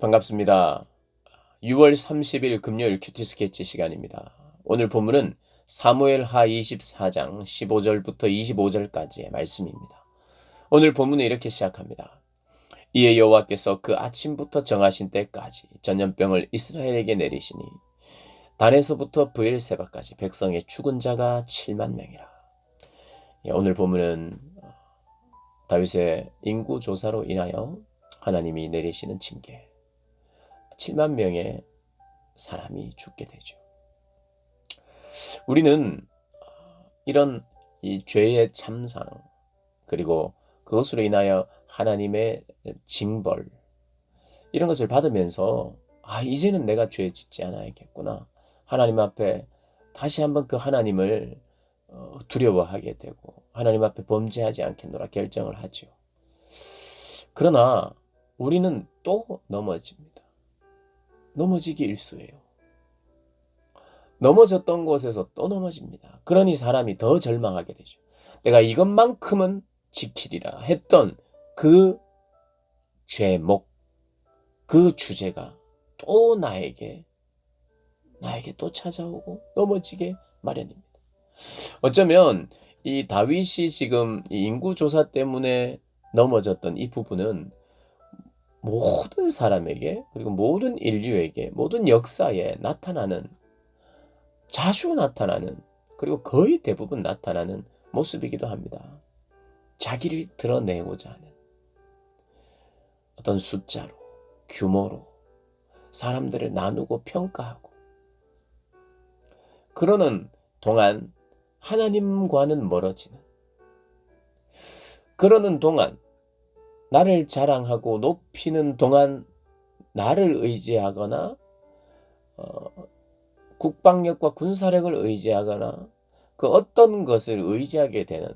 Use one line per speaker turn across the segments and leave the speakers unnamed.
반갑습니다. 6월 30일 금요일 큐티 스케치 시간입니다. 오늘 본문은 사무엘하 24장 15절부터 25절까지의 말씀입니다. 오늘 본문은 이렇게 시작합니다. 이에 여호와께서 그 아침부터 정하신 때까지 전염병을 이스라엘에게 내리시니 단에서부터 브엘세바까지 백성의 죽은 자가 7만 명이라. 오늘 본문은 다윗의 인구 조사로 인하여 하나님이 내리시는 징계, 7만 명의 사람이 죽게 되죠. 우리는 이런 이 죄의 참상, 그리고 그것으로 인하여 하나님의 징벌, 이런 것을 받으면서 이제는 내가 죄 짓지 않아야겠구나. 하나님 앞에 다시 한번 그 하나님을 두려워하게 되고 하나님 앞에 범죄하지 않겠노라 결정을 하죠. 그러나 우리는 또 넘어집니다. 넘어지기 일쑤예요. 넘어졌던 곳에서 또 넘어집니다. 그러니 사람이 더 절망하게 되죠. 내가 이것만큼은 지키리라 했던 그 죄목, 그 주제가 또 나에게 또 찾아오고 넘어지게 마련입니다. 어쩌면 이 다윗이 지금 이 인구조사 때문에 넘어졌던 이 부분은 모든 사람에게, 그리고 모든 인류에게, 모든 역사에 자주 나타나는, 그리고 거의 대부분 나타나는 모습이기도 합니다. 자기를 드러내고자 하는 어떤 숫자로, 규모로 사람들을 나누고 평가하고, 그러는 동안 하나님과는 멀어지는, 그러는 동안 나를 자랑하고 높이는 동안 나를 의지하거나 국방력과 군사력을 의지하거나 그 어떤 것을 의지하게 되는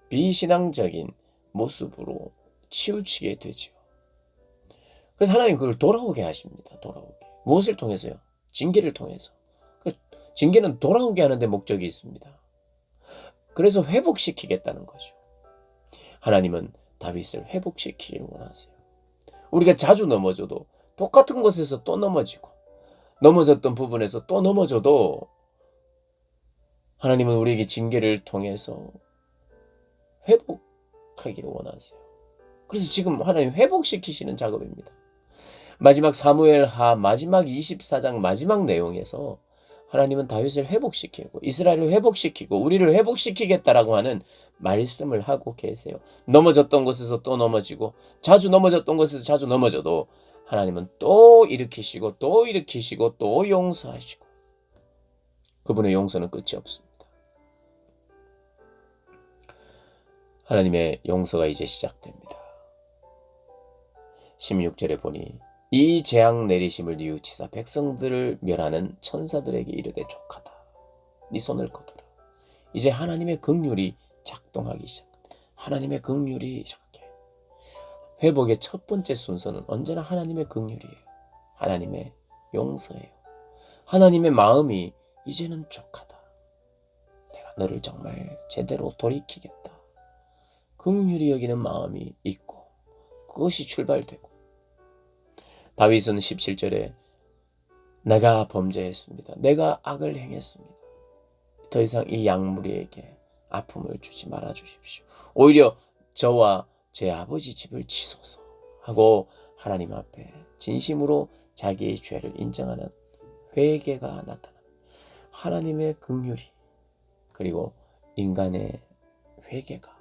비신앙적인 모습으로 치우치게 되죠. 그래서 하나님 그걸 돌아오게 하십니다. 돌아오게. 무엇을 통해서요? 징계를 통해서. 징계는 돌아오게 하는 데 목적이 있습니다. 그래서 회복시키겠다는 거죠. 하나님은 다윗을 회복시키기를 원하세요. 우리가 자주 넘어져도 똑같은 곳에서 또 넘어지고, 넘어졌던 부분에서 또 넘어져도 하나님은 우리에게 징계를 통해서 회복하기를 원하세요. 그래서 지금 하나님 회복시키시는 작업입니다. 마지막 사무엘하 마지막 24장 마지막 내용에서 하나님은 다윗을 회복시키고 이스라엘을 회복시키고 우리를 회복시키겠다라고 하는 말씀을 하고 계세요. 넘어졌던 곳에서 또 넘어지고, 자주 넘어졌던 곳에서 자주 넘어져도 하나님은 또 일으키시고 또 일으키시고 또 용서하시고, 그분의 용서는 끝이 없습니다. 하나님의 용서가 이제 시작됩니다. 16절에 보니 이 재앙 내리심을 뉘우치사 백성들을 멸하는 천사들에게 이르되 족하다. 네 손을 거두라. 이제 하나님의 긍휼이 작동하기 시작합니다. 하나님의 긍휼이 이렇게. 회복의 첫 번째 순서는 언제나 하나님의 긍휼이에요. 하나님의 용서예요. 하나님의 마음이 이제는 족하다. 내가 너를 정말 제대로 돌이키겠다. 긍휼히 여기는 마음이 있고 그것이 출발되고, 다윗은 17절에 내가 범죄했습니다. 내가 악을 행했습니다. 더 이상 이 양무리에게 아픔을 주지 말아 주십시오. 오히려 저와 제 아버지 집을 치소서 하고 하나님 앞에 진심으로 자기의 죄를 인정하는 회개가 나타납니다. 하나님의 긍휼이, 그리고 인간의 회개가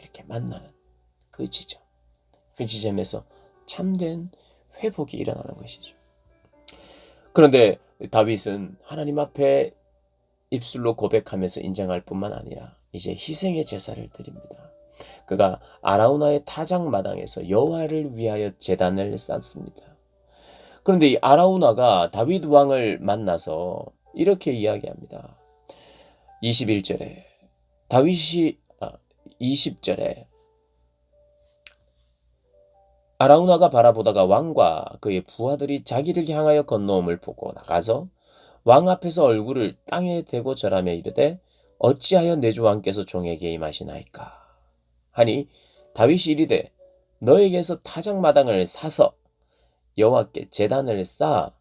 이렇게 만나는 그 지점, 그 지점에서 참된 회복이 일어나는 것이죠. 그런데 다윗은 하나님 앞에 입술로 고백하면서 인정할 뿐만 아니라 이제 희생의 제사를 드립니다. 그가 아라우나의 타작마당에서 여호와를 위하여 제단을 쌓습니다. 그런데 이 아라우나가 다윗 왕을 만나서 이렇게 이야기합니다. 21절에 20절에 아라우나가 바라보다가 왕과 그의 부하들이 자기를 향하여 건너옴을 보고 나가서 왕 앞에서 얼굴을 땅에 대고 절하며 이르되 어찌하여 내 주 왕께서 종에게 임하시나이까 하니 다윗이 이르되 너에게서 타작마당을 사서 여호와께 제단을 쌓아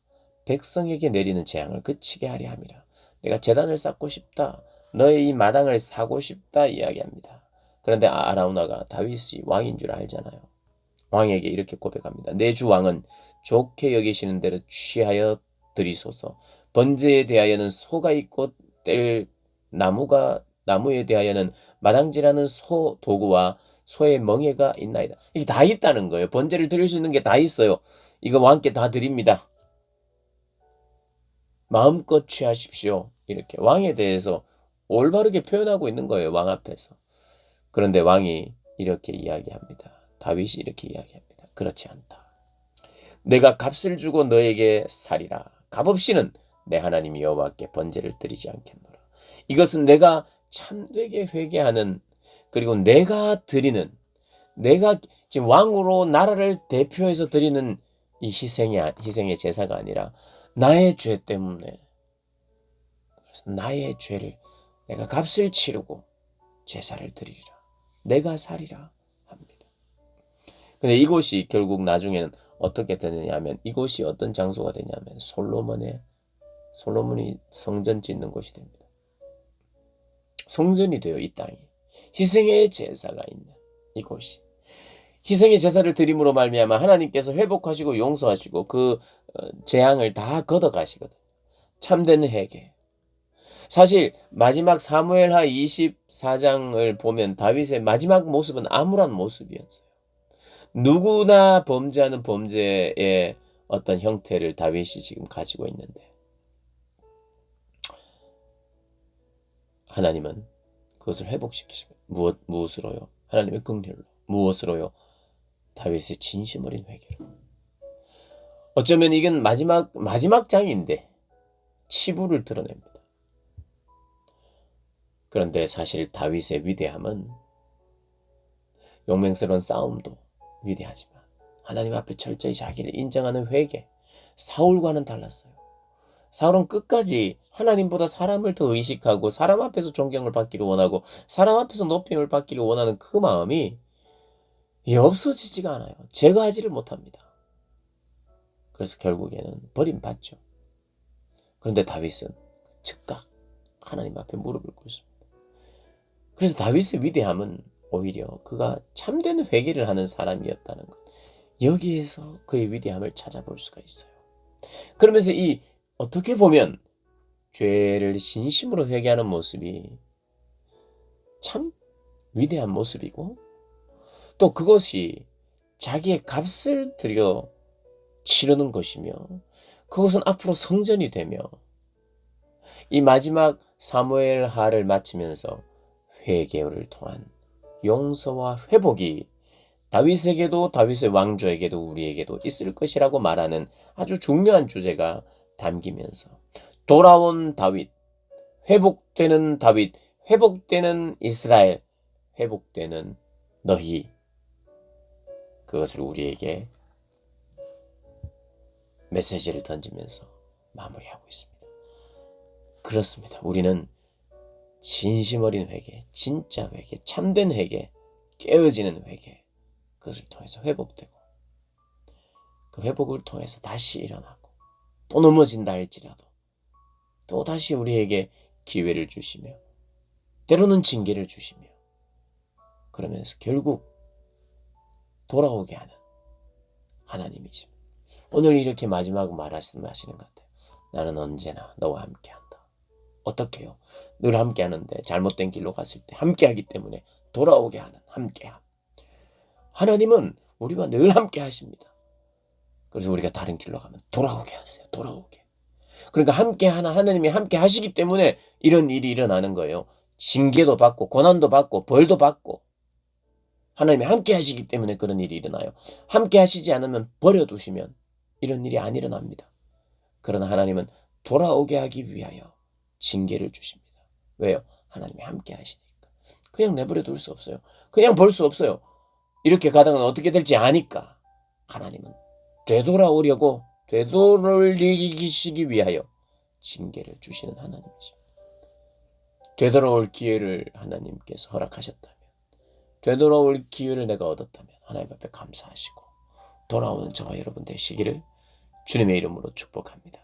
백성에게 내리는 재앙을 그치게 하려 함이라. 내가 제단을 쌓고 싶다. 너의 이 마당을 사고 싶다 이야기합니다. 그런데 아라우나가 다윗이 왕인 줄 알잖아요. 왕에게 이렇게 고백합니다. 내 주 왕은 좋게 여기시는 대로 취하여 드리소서. 번제에 대하여는 소가 있고 뗄 나무에 대하여는 마당질하는 소 도구와 소의 멍에가 있나이다. 이게 다 있다는 거예요. 번제를 드릴 수 있는 게 다 있어요. 이거 왕께 다 드립니다. 마음껏 취하십시오. 이렇게 왕에 대해서 올바르게 표현하고 있는 거예요. 왕 앞에서. 그런데 왕이 이렇게 이야기합니다. 다윗이 이렇게 이야기합니다. 그렇지 않다. 내가 값을 주고 너에게 살이라. 값없이는 내 하나님 여호와께 번제를 드리지 않겠노라. 이것은 내가 참되게 회개하는, 그리고 내가 드리는, 내가 지금 왕으로 나라를 대표해서 드리는 이 희생의 제사가 아니라 나의 죄 때문에, 그래서 나의 죄를 내가 값을 치르고 제사를 드리리라. 내가 살이라 합니다. 근데 이곳이 결국 나중에는 어떻게 되느냐 하면, 이곳이 어떤 장소가 되냐면 솔로몬이 성전 짓는 곳이 됩니다. 성전이 돼요. 이 땅이 희생의 제사가 있는 이곳이. 희생의 제사를 드림으로 말미암아 하나님께서 회복하시고 용서하시고 그 재앙을 다 걷어가시거든요. 참된 회개. 사실 마지막 사무엘하 24장을 보면 다윗의 마지막 모습은 암울한 모습이었어요. 누구나 범죄하는 범죄의 어떤 형태를 다윗이 지금 가지고 있는데, 하나님은 그것을 회복시키시고, 무엇으로요? 하나님의 긍휼로. 무엇으로요? 다윗의 진심 어린 회개로. 어쩌면 이건 마지막 장인데 치부를 드러냅니다. 그런데 사실 다윗의 위대함은, 용맹스러운 싸움도 위대하지만 하나님 앞에 철저히 자기를 인정하는 회개, 사울과는 달랐어요. 사울은 끝까지 하나님보다 사람을 더 의식하고 사람 앞에서 존경을 받기를 원하고 사람 앞에서 높임을 받기를 원하는 그 마음이 없어지지가 않아요. 제거하지를 못합니다. 그래서 결국에는 버림받죠. 그런데 다윗은 즉각 하나님 앞에 무릎을 꿇습니다. 그래서 다윗의 위대함은 오히려 그가 참된 회개를 하는 사람이었다는 것, 여기에서 그의 위대함을 찾아볼 수가 있어요. 그러면서 어떻게 보면 죄를 진심으로 회개하는 모습이 참 위대한 모습이고, 또 그것이 자기의 값을 들여 치르는 것이며, 그것은 앞으로 성전이 되며, 이 마지막 사무엘하를 마치면서 회개를 통한 용서와 회복이 다윗에게도, 다윗의 왕조에게도, 우리에게도 있을 것이라고 말하는 아주 중요한 주제가 담기면서, 돌아온 다윗, 회복되는 다윗, 회복되는 이스라엘, 회복되는 너희, 그것을 우리에게 메시지를 던지면서 마무리하고 있습니다. 그렇습니다. 우리는 진심 어린 회개, 진짜 회개, 참된 회개, 깨어지는 회개, 그것을 통해서 회복되고, 그 회복을 통해서 다시 일어나고, 또 넘어진다 할지라도 또 다시 우리에게 기회를 주시며, 때로는 징계를 주시며, 그러면서 결국 돌아오게 하는 하나님이십니다. 오늘 이렇게 마지막 말씀하시는 것 같아요. 나는 언제나 너와 함께한다. 어떻게 해요? 늘 함께하는데 잘못된 길로 갔을 때 함께하기 때문에 돌아오게 하는 함께함. 하나님은 우리와 늘 함께하십니다. 그래서 우리가 다른 길로 가면 돌아오게 하세요. 돌아오게. 그러니까 하나님이 함께 하시기 때문에 이런 일이 일어나는 거예요. 징계도 받고 고난도 받고 벌도 받고, 하나님이 함께 하시기 때문에 그런 일이 일어나요. 함께 하시지 않으면 버려두시면 이런 일이 안 일어납니다. 그러나 하나님은 돌아오게 하기 위하여 징계를 주십니다. 왜요? 하나님이 함께 하시니까. 그냥 내버려 둘 수 없어요. 그냥 볼 수 없어요. 이렇게 가다가는 어떻게 될지 아니까 하나님은 되돌리시기 위하여 징계를 주시는 하나님이십니다. 되돌아올 기회를 하나님께서 허락하셨다면, 되돌아올 기회를 내가 얻었다면 하나님 앞에 감사하시고 돌아오는 저와 여러분 되시기를 주님의 이름으로 축복합니다.